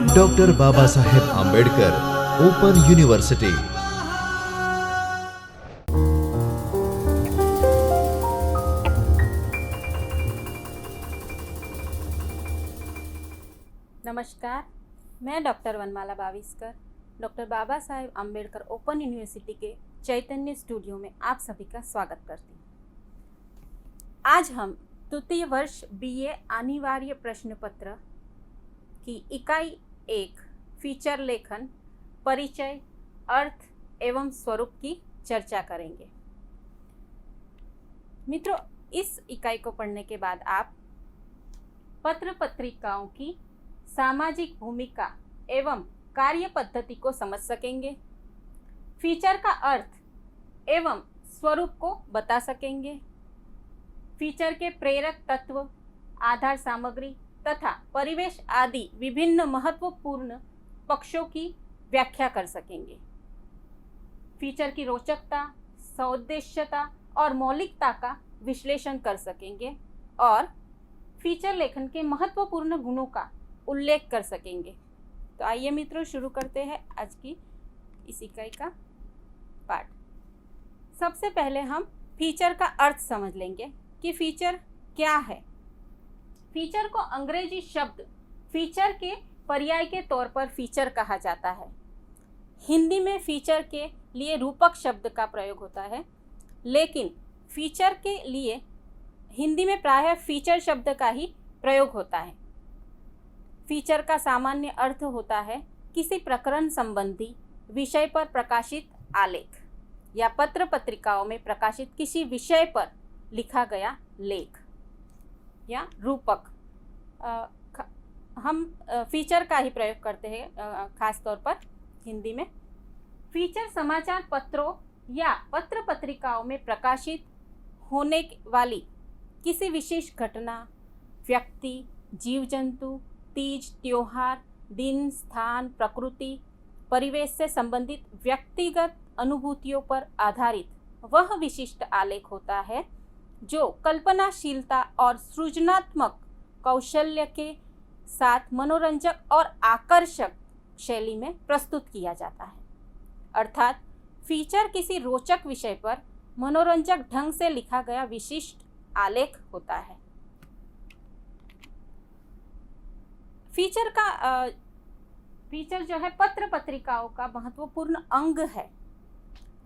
Doctor Baba Saheb Ambedkar open university. नमस्कार, मैं doctor वनमाला Baviskar, doctor Baba Saheb Ambedkar open university के चैतन्य स्टूडियो में आप सभी का स्वागत करती हूँ। आज हम तृतीय वर्ष बीए अनिवार्य प्रश्न पत्र की इकाई 1 फीचर लेखन, परिचय, अर्थ एवं स्वरूप की चर्चा करेंगे। मित्रों, इस इकाई को पढ़ने के बाद आप पत्र पत्रिकाओं की सामाजिक भूमिका एवं कार्य पद्धति को समझ सकेंगे, फीचर का अर्थ एवं स्वरूप को बता सकेंगे, फीचर के प्रेरक तत्व, आधार सामग्री तथा परिवेश आदि विभिन्न महत्वपूर्ण पक्षों की व्याख्या कर सकेंगे, फीचर की रोचकता, सौदेश्यता और मौलिकता का विश्लेषण कर सकेंगे और फीचर लेखन के महत्वपूर्ण गुणों का उल्लेख कर सकेंगे। तो आइए मित्रों, शुरू करते हैं आज की इस इकाई का पाठ। सबसे पहले हम फीचर का अर्थ समझ लेंगे कि फीचर क्या है। फीचर को अंग्रेजी शब्द फीचर के पर्याय के तौर पर फीचर कहा जाता है। हिंदी में फीचर के लिए रूपक शब्द का प्रयोग होता है, लेकिन फीचर के लिए हिंदी में प्रायः फीचर शब्द का ही प्रयोग होता है। फीचर का सामान्य अर्थ होता है किसी प्रकरण संबंधी विषय पर प्रकाशित आलेख या पत्र पत्रिकाओं में प्रकाशित किसी विषय पर लिखा गया लेख या रूपक। हम फीचर का ही प्रयोग करते हैं खास तौर पर हिंदी में। फीचर समाचार पत्रों या पत्र पत्रिकाओं में प्रकाशित होने वाली किसी विशेष घटना, व्यक्ति, जीव जंतु, तीज, त्योहार, दिन, स्थान, प्रकृति, परिवेश से संबंधित व्यक्तिगत अनुभूतियों पर आधारित वह विशिष्ट आलेख होता है जो कल्पनाशीलता और सृजनात्मक कौशल्य के साथ मनोरंजक और आकर्षक शैली में प्रस्तुत किया जाता है। अर्थात फीचर किसी रोचक विषय पर मनोरंजक ढंग से लिखा गया विशिष्ट आलेख होता है। फीचर जो है पत्र पत्रिकाओं का महत्वपूर्ण अंग है।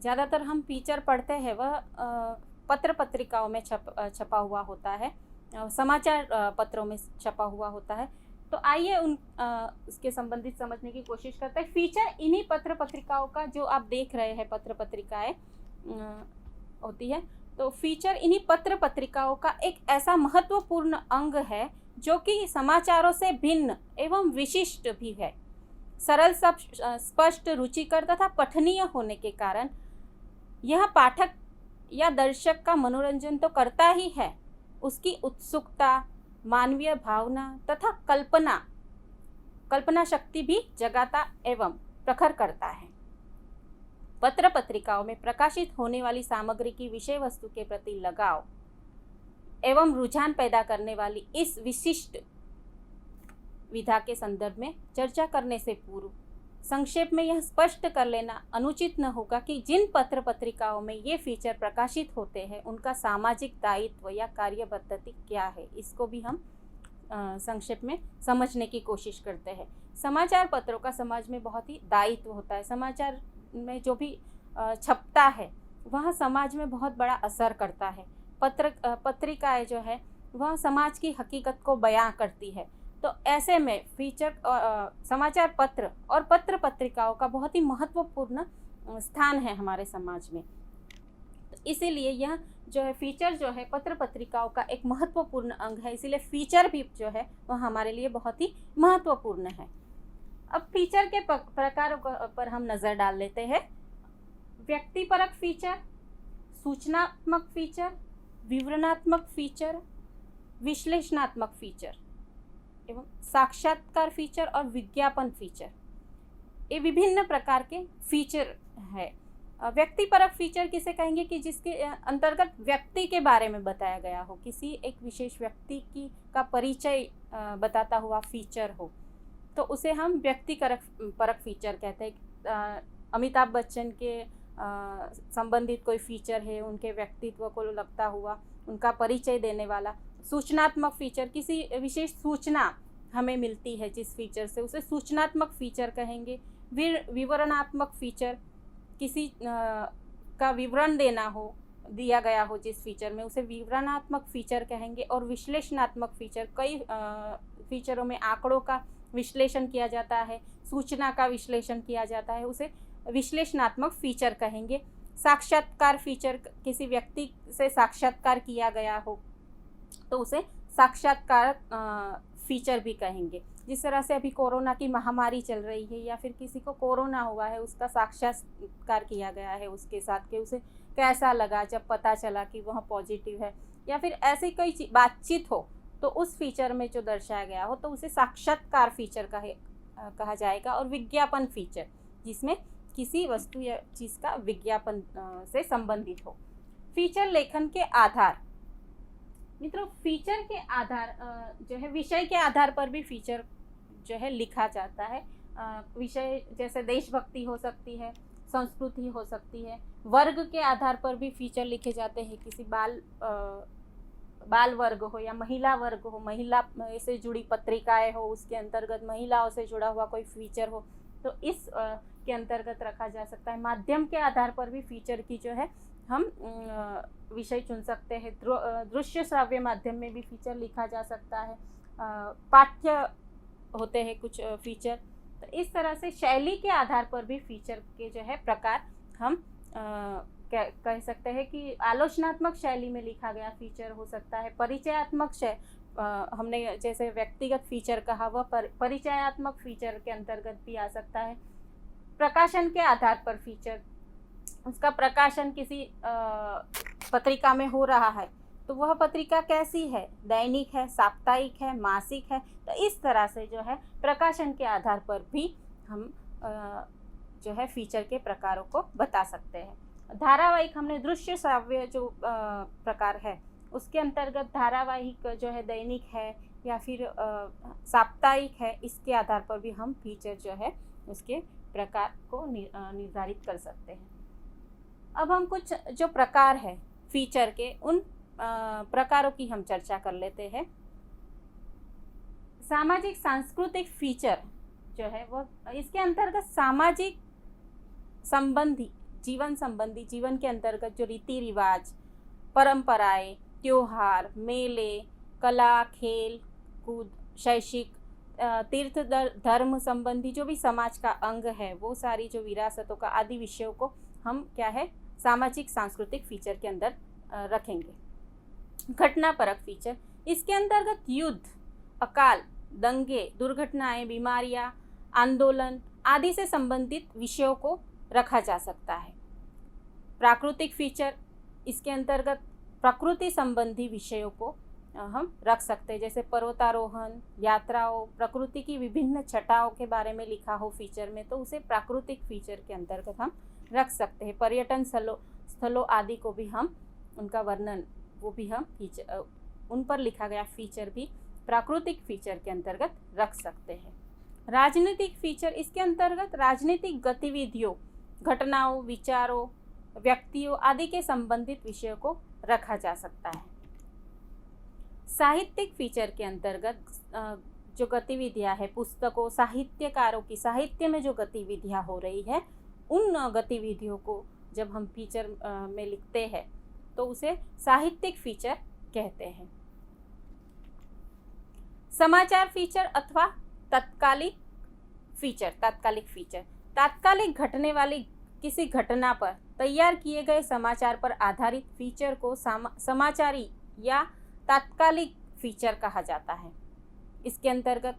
ज़्यादातर हम फीचर पढ़ते हैं वह पत्र पत्रिकाओं में छपा हुआ होता है, समाचार पत्रों में छपा हुआ होता है। तो आइए उसके संबंधित समझने की कोशिश करते हैं। फीचर इन्हीं पत्र पत्रिकाओं का, जो आप देख रहे हैं पत्र पत्रिकाएं होती है, तो फीचर इन्हीं पत्र पत्रिकाओं का एक ऐसा महत्वपूर्ण अंग है जो कि समाचारों से भिन्न एवं विशिष्ट भी है। सरल, स्पष्ट, रुचिकर तथा पठनीय होने के कारण यह पाठक या दर्शक का मनोरंजन तो करता ही है, उसकी उत्सुकता, मानवीय भावना तथा कल्पना शक्ति भी जगाता एवं प्रखर करता है। पत्र पत्रिकाओं में प्रकाशित होने वाली सामग्री की विषय वस्तु के प्रति लगाव एवं रुझान पैदा करने वाली इस विशिष्ट विधा के संदर्भ में चर्चा करने से पूर्व संक्षेप में यह स्पष्ट कर लेना अनुचित न होगा कि जिन पत्र पत्रिकाओं में ये फीचर प्रकाशित होते हैं उनका सामाजिक दायित्व या कार्य पद्धति क्या है। इसको भी हम संक्षेप में समझने की कोशिश करते हैं। समाचार पत्रों का समाज में बहुत ही दायित्व होता है। समाचार में जो भी छपता है वह समाज में बहुत बड़ा असर करता है। पत्रिकाएं जो है वह समाज की हकीकत को बयां करती है। तो ऐसे में फीचर समाचार पत्र और पत्र पत्रिकाओं का बहुत ही महत्वपूर्ण स्थान है हमारे समाज में। तो इसीलिए यह जो है फीचर जो है पत्र पत्रिकाओं का एक महत्वपूर्ण अंग है। इसीलिए फीचर भी जो है वह हमारे लिए बहुत ही महत्वपूर्ण है। अब फीचर के प्रकारों पर हम नज़र डाल लेते हैं। व्यक्तिपरक फीचर, सूचनात्मक फीचर, विवरणात्मक फीचर, विश्लेषणात्मक फीचर एवं साक्षात्कार फीचर और विज्ञापन फीचर, ये विभिन्न प्रकार के फीचर है। व्यक्तिपरक फीचर किसे कहेंगे कि जिसके अंतर्गत व्यक्ति के बारे में बताया गया हो, किसी एक विशेष व्यक्ति का परिचय बताता हुआ फीचर हो तो उसे हम व्यक्तिपरक परक फीचर कहते हैं। अमिताभ बच्चन के संबंधित कोई फीचर है, उनके व्यक्तित्व को लगता हुआ, उनका परिचय देने वाला सूचनात्मक फीचर, किसी विशेष सूचना हमें मिलती है जिस फीचर से, उसे सूचनात्मक फीचर कहेंगे। विवरणात्मक फीचर, किसी का विवरण दिया गया हो जिस फीचर में, उसे विवरणात्मक फीचर कहेंगे। और विश्लेषणात्मक फीचर, कई फीचरों में आंकड़ों का विश्लेषण किया जाता है, सूचना का विश्लेषण किया जाता है, उसे विश्लेषणात्मक फीचर कहेंगे। साक्षात्कार फीचर, किसी व्यक्ति से साक्षात्कार किया गया हो तो उसे साक्षात्कार फीचर भी कहेंगे। जिस तरह से अभी कोरोना की महामारी चल रही है या फिर किसी को कोरोना हुआ है, उसका साक्षात्कार किया गया है उसके साथ कि उसे कैसा लगा जब पता चला कि वह पॉजिटिव है, या फिर ऐसी कोई बातचीत हो तो उस फीचर में जो दर्शाया गया हो तो उसे साक्षात्कार फीचर कहा जाएगा। और विज्ञापन फीचर, जिसमें किसी वस्तु या चीज़ का विज्ञापन से संबंधित हो। फीचर लेखन के आधार, मित्रों फीचर के आधार जो है, विषय के आधार पर भी फीचर जो है लिखा जाता है। विषय जैसे देशभक्ति हो सकती है, संस्कृति हो सकती है। वर्ग के आधार पर भी फीचर लिखे जाते हैं, किसी बाल वर्ग हो या महिला वर्ग हो, महिला से जुड़ी पत्रिकाएं हो, उसके अंतर्गत महिलाओं से जुड़ा हुआ कोई फीचर हो तो इस के अंतर्गत रखा जा सकता है। माध्यम के आधार पर भी फीचर की जो है हम विषय चुन सकते हैं। दृश्य श्राव्य माध्यम में भी फीचर लिखा जा सकता है। पाठ्य होते हैं कुछ फीचर। तो इस तरह से शैली के आधार पर भी फीचर के जो है प्रकार हम कह सकते हैं कि आलोचनात्मक शैली में लिखा गया फीचर हो सकता है। परिचयात्मक हमने जैसे व्यक्तिगत फीचर कहा, वह परिचयात्मक फीचर के अंतर्गत भी आ सकता है। प्रकाशन के आधार पर फीचर, उसका प्रकाशन किसी पत्रिका में हो रहा है तो वह पत्रिका कैसी है, दैनिक है, साप्ताहिक है, मासिक है, तो इस तरह से जो है प्रकाशन के आधार पर भी हम जो है फीचर के प्रकारों को बता सकते हैं। धारावाहिक, हमने दृश्य श्राव्य जो प्रकार है उसके अंतर्गत धारावाहिक जो है दैनिक है या फिर साप्ताहिक है, इसके आधार पर भी हम फीचर जो है उसके प्रकार को निर्धारित कर सकते हैं। अब हम कुछ जो प्रकार है फीचर के, उन प्रकारों की हम चर्चा कर लेते हैं। सामाजिक सांस्कृतिक फीचर जो है वो इसके अंतर्गत सामाजिक संबंधी, जीवन के अंतर्गत जो रीति रिवाज, परंपराएं, त्योहार, मेले, कला, खेल कूद, शैक्षिक, तीर्थ, धर्म संबंधी जो भी समाज का अंग है, वो सारी जो विरासतों का आदि विषयों को हम क्या है सामाजिक सांस्कृतिक फीचर के अंदर रखेंगे। घटना परक फीचर, इसके अंतर्गत युद्ध, अकाल, दंगे, दुर्घटनाएं, बीमारियां, आंदोलन आदि से संबंधित विषयों को रखा जा सकता है। प्राकृतिक फीचर, इसके अंतर्गत प्रकृति संबंधी विषयों को हम रख सकते हैं, जैसे पर्वतारोहण, यात्राओं, प्रकृति की विभिन्न छटाओं के बारे में लिखा हो फीचर में तो उसे प्राकृतिक फीचर के अंतर्गत हम रख सकते हैं। पर्यटन स्थलों आदि को भी हम उनका वर्णन, वो भी हम फीचर, उन पर लिखा गया फीचर भी प्राकृतिक फीचर के अंतर्गत रख सकते हैं। राजनीतिक फीचर, इसके अंतर्गत राजनीतिक गतिविधियों, घटनाओं, विचारों, व्यक्तियों आदि के संबंधित विषयों को रखा जा सकता है। साहित्यिक फीचर के अंतर्गत जो गतिविधियां है, पुस्तकों, साहित्यकारों की, साहित्य में जो गतिविधियां हो रही है, उन गतिविधियों को जब हम फीचर में लिखते हैं तो उसे साहित्यिक फीचर कहते हैं। समाचार फीचर अथवा तात्कालिक फीचर, तात्कालिक घटने वाली किसी घटना पर तैयार किए गए समाचार पर आधारित फीचर को समाचारी या तात्कालिक फीचर कहा जाता है। इसके अंतर्गत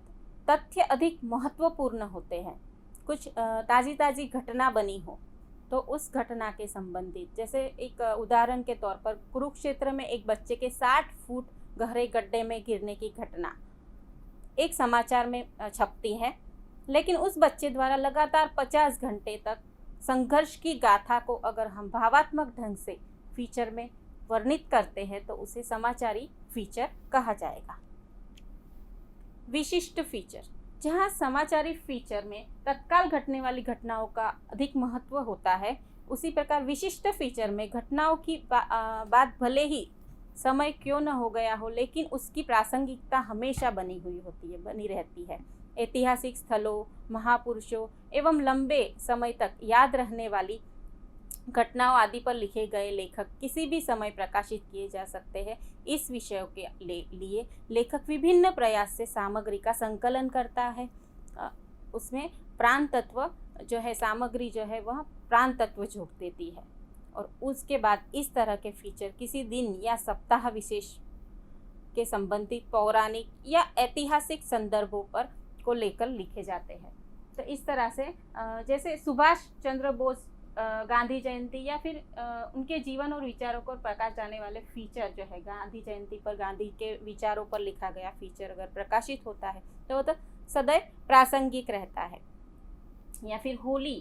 तथ्य अधिक महत्वपूर्ण होते हैं। कुछ ताज़ी घटना बनी हो तो उस घटना के संबंधित, जैसे एक उदाहरण के तौर पर कुरुक्षेत्र में एक बच्चे के 60 फुट गहरे गड्ढे में गिरने की घटना एक समाचार में छपती है, लेकिन उस बच्चे द्वारा लगातार 50 घंटे तक संघर्ष की गाथा को अगर हम भावात्मक ढंग से फीचर में वर्णित करते हैं तो उसे समाचारी फीचर कहा जाएगा। विशिष्ट फीचर, जहाँ समाचारी फीचर में तत्काल घटने वाली घटनाओं का अधिक महत्व होता है, उसी प्रकार विशिष्ट फीचर में घटनाओं की बात भले ही समय क्यों न हो गया हो, लेकिन उसकी प्रासंगिकता हमेशा बनी हुई होती है, बनी रहती है। ऐतिहासिक स्थलों, महापुरुषों एवं लंबे समय तक याद रहने वाली घटनाओं आदि पर लिखे गए लेखक किसी भी समय प्रकाशित किए जा सकते हैं। इस विषयों के लिए लेखक विभिन्न प्रयास से सामग्री का संकलन करता है। उसमें प्राण तत्व जो है, सामग्री जो है वह प्राण तत्व जोड़ देती है, और उसके बाद इस तरह के फीचर किसी दिन या सप्ताह विशेष के संबंधित पौराणिक या ऐतिहासिक संदर्भों पर को लेकर लिखे जाते हैं। तो इस तरह से जैसे सुभाष चंद्र बोस गांधी जयंती या फिर उनके जीवन और विचारों पर प्रकाश डालने वाले फीचर जो है, गांधी जयंती पर गांधी के विचारों पर लिखा गया फीचर अगर प्रकाशित होता है तो वो तो सदैव प्रासंगिक रहता है। या फिर होली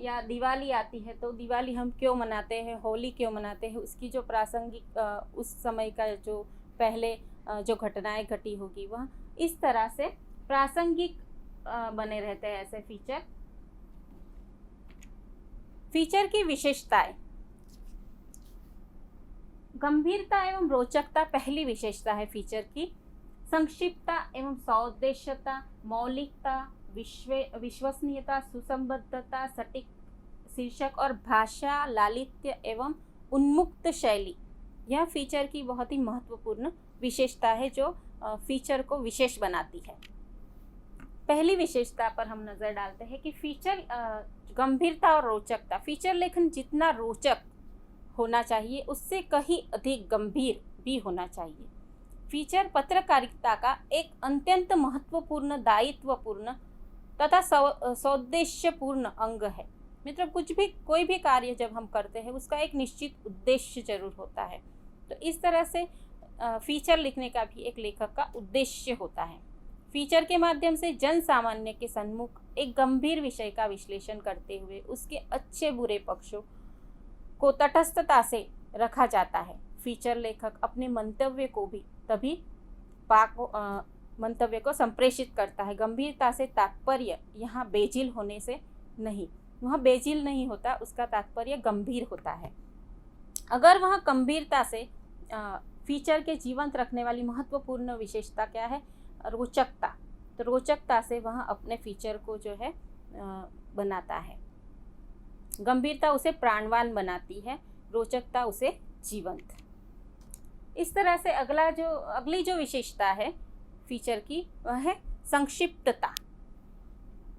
या दिवाली आती है तो दिवाली हम क्यों मनाते हैं, होली क्यों मनाते हैं, उसकी जो प्रासंगिक उस समय का जो पहले जो घटनाएं घटी होगी वह इस तरह से प्रासंगिक बने रहते हैं ऐसे फीचर। फीचर की विशेषताएं, गंभीरता एवं रोचकता पहली विशेषता है फीचर की। संक्षिप्तता एवं सौदेश्यता, मौलिकता, विश्वसनीयता, सुसंबद्धता, सटीक शीर्षक और भाषा लालित्य एवं उन्मुक्त शैली, यह फीचर की बहुत ही महत्वपूर्ण विशेषता है जो फीचर को विशेष बनाती है। पहली विशेषता पर हम नजर डालते हैं कि फीचर गंभीरता और रोचकता। फीचर लेखन जितना रोचक होना चाहिए उससे कहीं अधिक गंभीर भी होना चाहिए। फीचर पत्रकारिता का एक अत्यंत महत्वपूर्ण, दायित्वपूर्ण तथा सौदेश्यपूर्ण अंग है। मतलब कोई भी कार्य जब हम करते हैं उसका एक निश्चित उद्देश्य जरूर होता है। तो इस तरह से फीचर लिखने का भी एक लेखक का उद्देश्य होता है। फीचर के माध्यम से जन सामान्य के सम्मुख एक गंभीर विषय का विश्लेषण करते हुए उसके अच्छे बुरे पक्षों को तटस्थता से रखा जाता है। फीचर लेखक अपने मंतव्य को भी तभी मंतव्य को संप्रेषित करता है। गंभीरता से तात्पर्य यहाँ बेजिल होने से नहीं, वह बेजिल नहीं होता, उसका तात्पर्य गंभीर होता है। अगर वह गंभीरता से फीचर के जीवंत रखने वाली महत्वपूर्ण विशेषता क्या है, रोचकता। तो रोचकता से वह अपने फीचर को जो है बनाता है। गंभीरता उसे प्राणवान बनाती है, रोचकता उसे जीवंत। इस तरह से अगली जो विशेषता है फीचर की वह है संक्षिप्तता।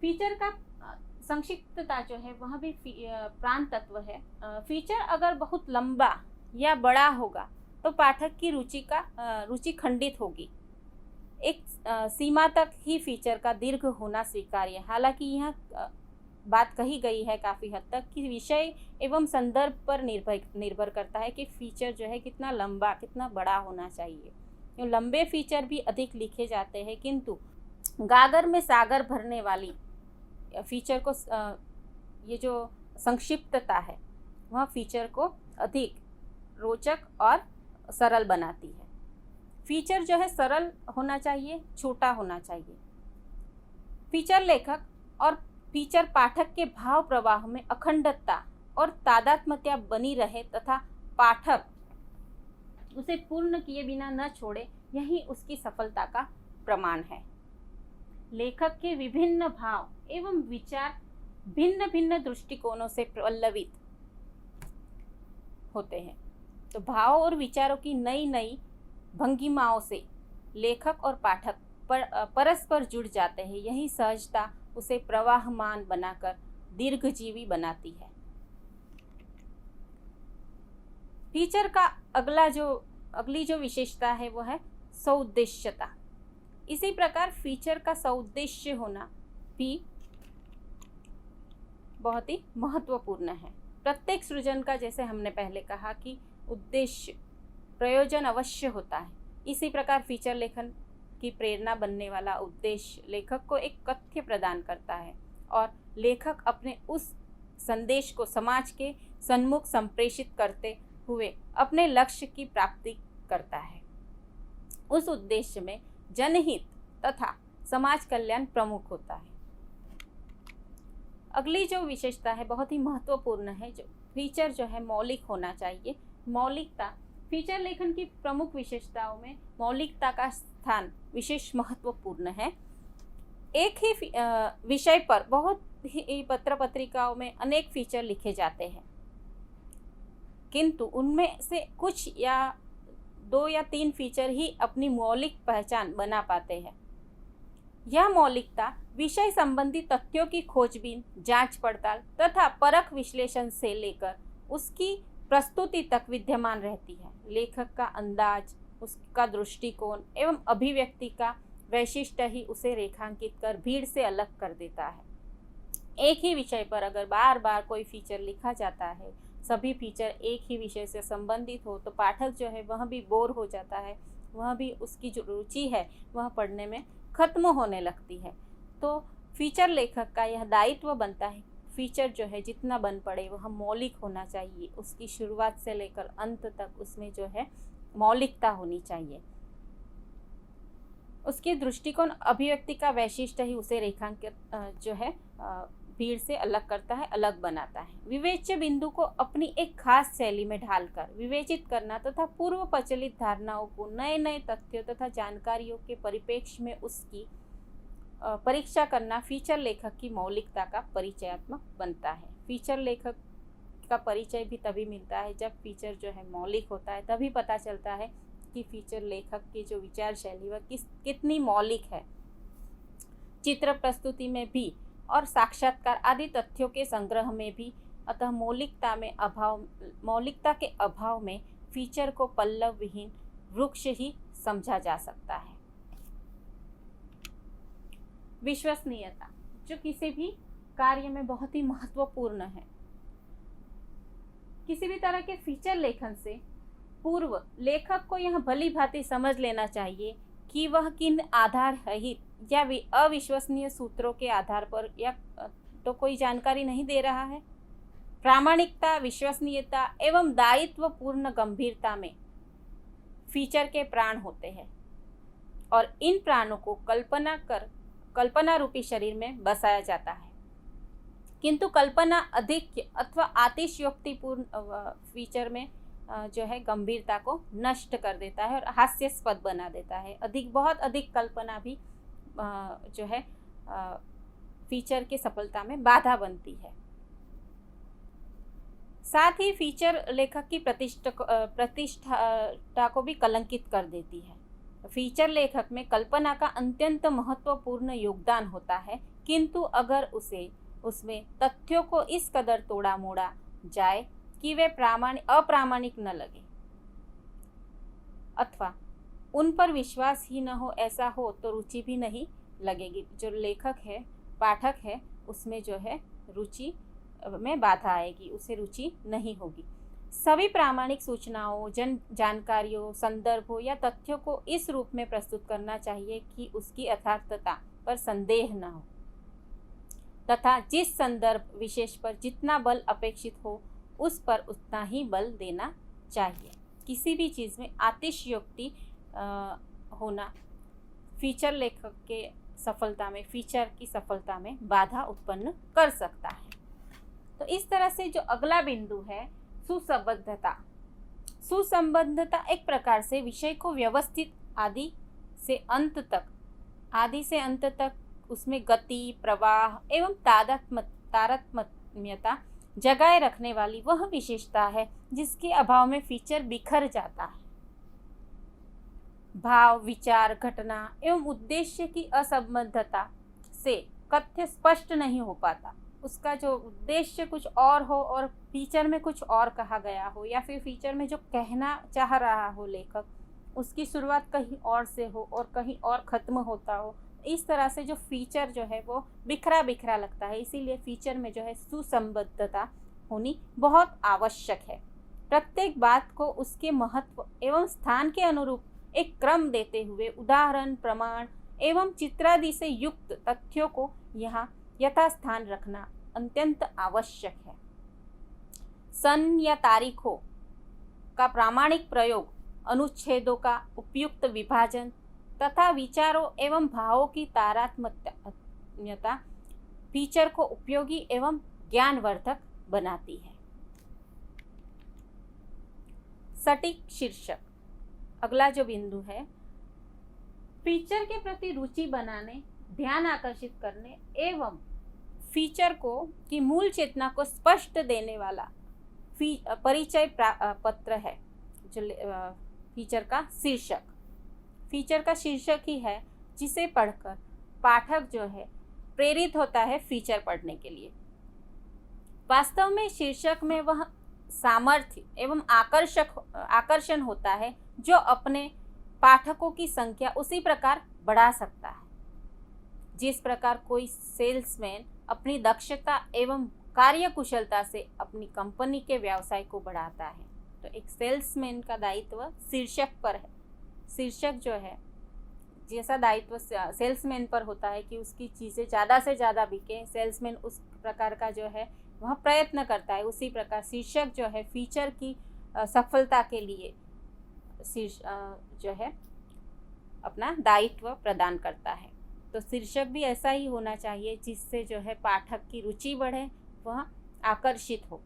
फीचर का संक्षिप्तता जो है वह भी प्राण तत्व है। फीचर अगर बहुत लंबा या बड़ा होगा तो पाठक की रुचि खंडित होगी। एक सीमा तक ही फीचर का दीर्घ होना स्वीकार्य है। हालांकि यह बात कही गई है काफ़ी हद तक कि विषय एवं संदर्भ पर निर्भर करता है कि फीचर जो है कितना लंबा, कितना बड़ा होना चाहिए। तो लंबे फीचर भी अधिक लिखे जाते हैं, किंतु गागर में सागर भरने वाली फीचर को ये जो संक्षिप्तता है वह फीचर को अधिक रोचक और सरल बनाती है। फीचर जो है सरल होना चाहिए, छोटा होना चाहिए। फीचर लेखक और फीचर पाठक के भाव प्रवाह में अखंडता और तादात्म्यता बनी रहे तथा पाठक उसे पूर्ण किए बिना न छोड़े, यही उसकी सफलता का प्रमाण है। लेखक के विभिन्न भाव एवं विचार भिन्न भिन्न दृष्टिकोणों से पल्लवित होते हैं। तो भाव और विचारों की नई नई भंगिमाओं से लेखक और पाठक परस्पर जुड़ जाते हैं। यही सहजता उसे प्रवाहमान बनाकर दीर्घजीवी बनाती है। फीचर का अगली जो विशेषता है वो है सौउद्देश्यता। इसी प्रकार फीचर का सौउद्देश्य होना भी बहुत ही महत्वपूर्ण है। प्रत्येक सृजन का, जैसे हमने पहले कहा कि उद्देश्य प्रयोजन अवश्य होता है, इसी प्रकार फीचर लेखन की प्रेरणा बनने वाला उद्देश्य लेखक को एक तथ्य प्रदान करता है और लेखक अपने उस संदेश को समाज के सन्मुख संप्रेषित करते हुए अपने लक्ष्य की प्राप्ति करता है। उस उद्देश्य में जनहित तथा समाज कल्याण प्रमुख होता है। अगली जो विशेषता है बहुत ही महत्वपूर्ण है, जो फीचर जो है मौलिक होना चाहिए। मौलिकता फीचर लेखन की प्रमुख विशेषताओं में मौलिकता का स्थान विशेष महत्वपूर्ण है। एक ही विषय पर बहुत ही पत्र पत्रिकाओं में अनेक फीचर लिखे जाते हैं, किंतु उनमें से कुछ या 2 या 3 फीचर ही अपनी मौलिक पहचान बना पाते हैं। यह मौलिकता विषय संबंधी तथ्यों की खोजबीन, जांच पड़ताल तथा परख विश्लेषण से लेकर उसकी प्रस्तुति तक विद्यमान रहती है। लेखक का अंदाज, उसका दृष्टिकोण एवं अभिव्यक्ति का वैशिष्ट्य ही उसे रेखांकित कर भीड़ से अलग कर देता है। एक ही विषय पर अगर बार बार कोई फीचर लिखा जाता है, सभी फीचर एक ही विषय से संबंधित हो, तो पाठक जो है वह भी बोर हो जाता है, वह भी उसकी जो रुचि है वह पढ़ने में खत्म होने लगती है। तो फीचर लेखक का यह दायित्व बनता है, फीचर जो है जितना बन पड़े वह मौलिक होना चाहिए, उसकी शुरुआत से लेकर अंत तक उसमें जो है मौलिकता होनी चाहिए। उसके दृष्टिकोण, अभिव्यक्ति का वैशिष्ट्य ही उसे रेखांकित जो है भीड़ से अलग करता है, अलग बनाता है। विवेच्य बिंदु को अपनी एक खास शैली में ढालकर विवेचित करना तथा पूर्व प्रचलित धारणाओं को नए नए तथ्यों तथा जानकारियों के परिप्रेक्ष्य में उसकी परीक्षा करना फीचर लेखक की मौलिकता का परिचयात्मक बनता है। फीचर लेखक का परिचय भी तभी मिलता है जब फीचर जो है मौलिक होता है, तभी पता चलता है कि फीचर लेखक की जो विचार शैली वह कितनी मौलिक है। चित्र प्रस्तुति में भी और साक्षात्कार आदि तथ्यों के संग्रह में भी। अतः मौलिकता के अभाव में फीचर को पल्लव विहीन वृक्ष ही समझा जा सकता है। विश्वसनीयता, जो किसी भी कार्य में बहुत ही महत्वपूर्ण है। किसी भी तरह के फीचर लेखन से पूर्व लेखक को यह भली भांति समझ लेना चाहिए कि वह किन आधार रहित या अविश्वसनीय सूत्रों के आधार पर या तो कोई जानकारी नहीं दे रहा है। प्रामाणिकता, विश्वसनीयता एवं दायित्वपूर्ण गंभीरता में फीचर के प्राण होते हैं और इन प्राणों को कल्पना रूपी शरीर में बसाया जाता है। किंतु कल्पना अधिक अथवा अतिशयोक्तिपूर्ण फीचर में जो है गंभीरता को नष्ट कर देता है और हास्यास्पद बना देता है। बहुत अधिक कल्पना भी जो है फीचर की सफलता में बाधा बनती है। साथ ही फीचर लेखक की प्रतिष्ठा को भी कलंकित कर देती है। फीचर लेखक में कल्पना का अत्यंत महत्वपूर्ण योगदान होता है, किंतु अगर उसमें तथ्यों को इस कदर तोड़ा मोड़ा जाए कि वे अप्रामाणिक न लगे अथवा उन पर विश्वास ही न हो, ऐसा हो तो रुचि भी नहीं लगेगी। जो लेखक है, पाठक है, उसमें जो है रुचि में बाधा आएगी, उसे रुचि नहीं होगी। सभी प्रामाणिक सूचनाओं, जानकारियों, संदर्भों या तथ्यों को इस रूप में प्रस्तुत करना चाहिए कि उसकी यथार्थता पर संदेह न हो तथा जिस संदर्भ विशेष पर जितना बल अपेक्षित हो उस पर उतना ही बल देना चाहिए। किसी भी चीज़ में अतिशयोक्ति होना फीचर लेखक के सफलता में, फीचर की सफलता में बाधा उत्पन्न कर सकता है। तो इस तरह से जो अगला बिंदु है सुसंबद्धता। सुसंबद्धता एक प्रकार से विषय को व्यवस्थित आदि से अंत तक उसमें गति, प्रवाह एवं तारतम्यता जगाए रखने वाली वह विशेषता है जिसके अभाव में फीचर बिखर जाता है। भाव, विचार, घटना एवं उद्देश्य की असंबद्धता से कथ्य स्पष्ट नहीं हो पाता। उसका जो उद्देश्य कुछ और हो और फीचर में कुछ और कहा गया हो, या फिर फीचर में जो कहना चाह रहा हो लेखक, उसकी शुरुआत कहीं और से हो और कहीं और ख़त्म होता हो। इस तरह से जो फीचर जो है वो बिखरा बिखरा लगता है। इसीलिए फीचर में जो है सुसंबद्धता होनी बहुत आवश्यक है। प्रत्येक बात को उसके महत्व एवं स्थान के अनुरूप एक क्रम देते हुए उदाहरण, प्रमाण एवं चित्रादि से युक्त तथ्यों को यहाँ यथास्थान रखना अत्यंत आवश्यक है। सन या तारीखों का प्रामाणिक प्रयोग, अनुच्छेदों का उपयुक्त विभाजन तथा विचारों एवं भावों की तारतम्यता फीचर को उपयोगी एवं ज्ञानवर्धक बनाती है। सटीक शीर्षक, अगला जो बिंदु है, फीचर के प्रति रुचि बनाने, ध्यान आकर्षित करने एवं फीचर को की मूल चेतना को स्पष्ट देने वाला परिचय पत्र है जो फीचर का शीर्षक। फीचर का शीर्षक ही है जिसे पढ़कर पाठक जो है प्रेरित होता है फीचर पढ़ने के लिए। वास्तव में शीर्षक में वह सामर्थ्य एवं आकर्षण होता है जो अपने पाठकों की संख्या उसी प्रकार बढ़ा सकता है जिस प्रकार कोई सेल्समैन अपनी दक्षता एवं कार्यकुशलता से अपनी कंपनी के व्यवसाय को बढ़ाता है। तो एक सेल्समैन का दायित्व शीर्षक पर है। शीर्षक जो है जैसा दायित्व सेल्समैन पर होता है कि उसकी चीज़ें ज़्यादा से ज़्यादा बिके, सेल्समैन उस प्रकार का जो है वह प्रयत्न करता है, उसी प्रकार शीर्षक जो है फीचर की सफलता के लिए जो है अपना दायित्व प्रदान करता है। तो शीर्षक भी ऐसा ही होना चाहिए जिससे जो है पाठक की रुचि बढ़े, वह आकर्षित हो।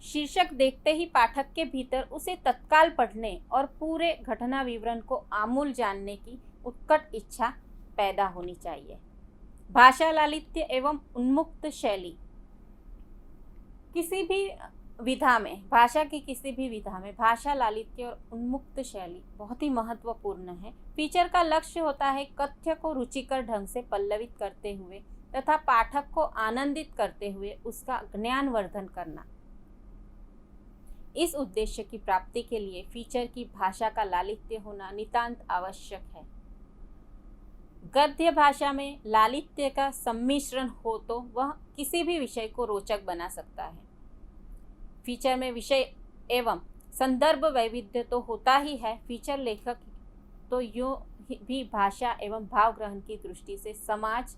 शीर्षक देखते ही पाठक के भीतर उसे तत्काल पढ़ने और पूरे घटना विवरण को आमूल जानने की उत्कट इच्छा पैदा होनी चाहिए। भाषा लालित्य एवं उन्मुक्त शैली, किसी भी विधा में, भाषा की किसी भी विधा में भाषा लालित्य और उन्मुक्त शैली बहुत ही महत्वपूर्ण है। फीचर का लक्ष्य होता है कथ्य को रुचिकर ढंग से पल्लवित करते हुए तथा पाठक को आनंदित करते हुए उसका ज्ञानवर्धन करना। इस उद्देश्य की प्राप्ति के लिए फीचर की भाषा का लालित्य होना नितांत आवश्यक है। गद्य भाषा में लालित्य का सम्मिश्रण हो तो वह किसी भी विषय को रोचक बना सकता है। फीचर में विषय एवं संदर्भ वैविध्य तो होता ही है। फीचर लेखक तो यूं भी भाषा एवं भाव ग्रहण की दृष्टि से समाज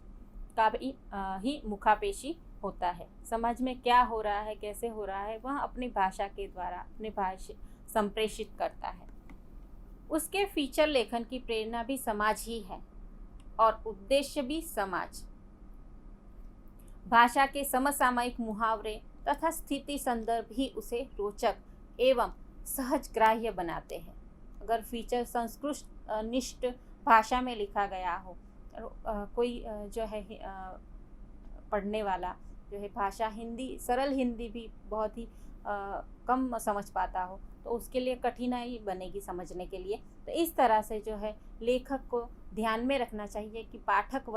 का भी ही मुखापेशी होता है। समाज में क्या हो रहा है, कैसे हो रहा है, वह अपनी भाषा के द्वारा अपनी भाषा संप्रेषित करता है। उसके फीचर लेखन की प्रेरणा भी समाज ही है और उद्देश्य भी समाज। भाषा के समसामयिक मुहावरे तथा स्थिति संदर्भ ही उसे रोचक एवं सहज ग्राह्य बनाते हैं। अगर फीचर संस्कृत निष्ठ भाषा में लिखा गया हो, कोई जो है पढ़ने वाला जो है भाषा हिंदी, सरल हिंदी भी बहुत ही कम समझ पाता हो तो उसके लिए कठिनाई बनेगी समझने के लिए। तो इस तरह से जो है लेखक को ध्यान में रखना चाहिए कि पाठक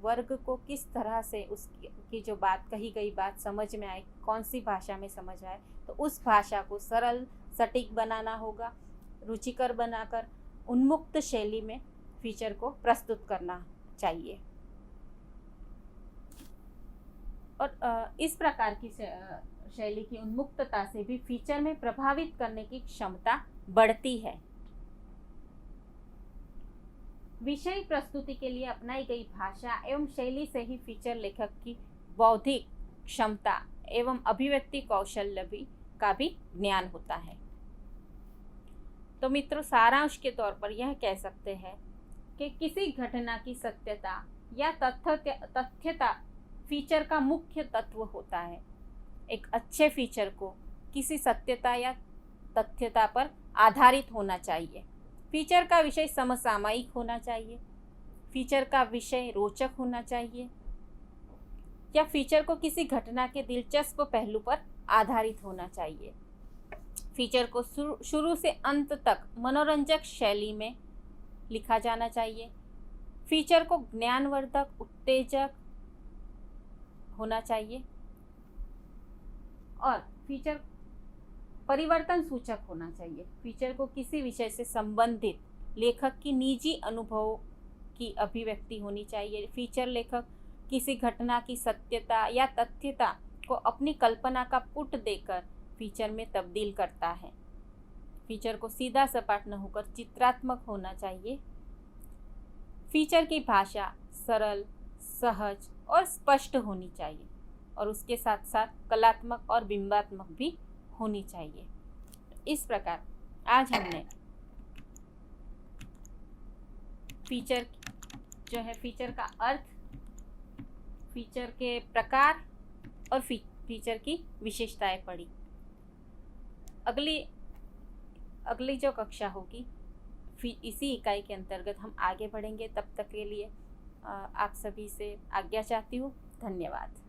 वर्ग को किस तरह से उसकी जो बात कही गई बात समझ में आए, कौन सी भाषा में समझ आए, तो उस भाषा को सरल सटीक बनाना होगा, रुचिकर बनाकर उन्मुक्त शैली में फीचर को प्रस्तुत करना चाहिए। और इस प्रकार की शैली की उन्मुक्तता से भी फीचर में प्रभावित करने की क्षमता बढ़ती है। विषय प्रस्तुति के लिए अपनाई गई भाषा एवं शैली से ही फीचर लेखक की बौद्धिक क्षमता एवं अभिव्यक्ति कौशल्य का भी ज्ञान होता है। तो मित्रों, सारांश के तौर पर यह कह सकते हैं कि किसी घटना की सत्यता या तथ्यता फीचर का मुख्य तत्व होता है। एक अच्छे फीचर को किसी सत्यता या तथ्यता पर आधारित होना चाहिए। फीचर का विषय समसामयिक होना चाहिए। फीचर का विषय रोचक होना चाहिए या फीचर को किसी घटना के दिलचस्प पहलू पर आधारित होना चाहिए। फीचर को शुरू से अंत तक मनोरंजक शैली में लिखा जाना चाहिए। फीचर को ज्ञानवर्धक, उत्तेजक होना चाहिए और फीचर परिवर्तन सूचक होना चाहिए। फीचर को किसी विषय से संबंधित लेखक की निजी अनुभवों की अभिव्यक्ति होनी चाहिए। फीचर लेखक किसी घटना की सत्यता या तथ्यता को अपनी कल्पना का पुट देकर फीचर में तब्दील करता है। फीचर को सीधा सपाट न होकर चित्रात्मक होना चाहिए। फीचर की भाषा सरल, सहज और स्पष्ट होनी चाहिए और उसके साथ साथ कलात्मक और बिंबात्मक भी होनी चाहिए। इस प्रकार आज हमने फीचर जो है, फीचर का अर्थ, फीचर के प्रकार और फीचर की विशेषताएं पढ़ी। अगली जो कक्षा होगी इसी इकाई के अंतर्गत हम आगे बढ़ेंगे। तब तक के लिए आप सभी से आज्ञा चाहती हूँ। धन्यवाद।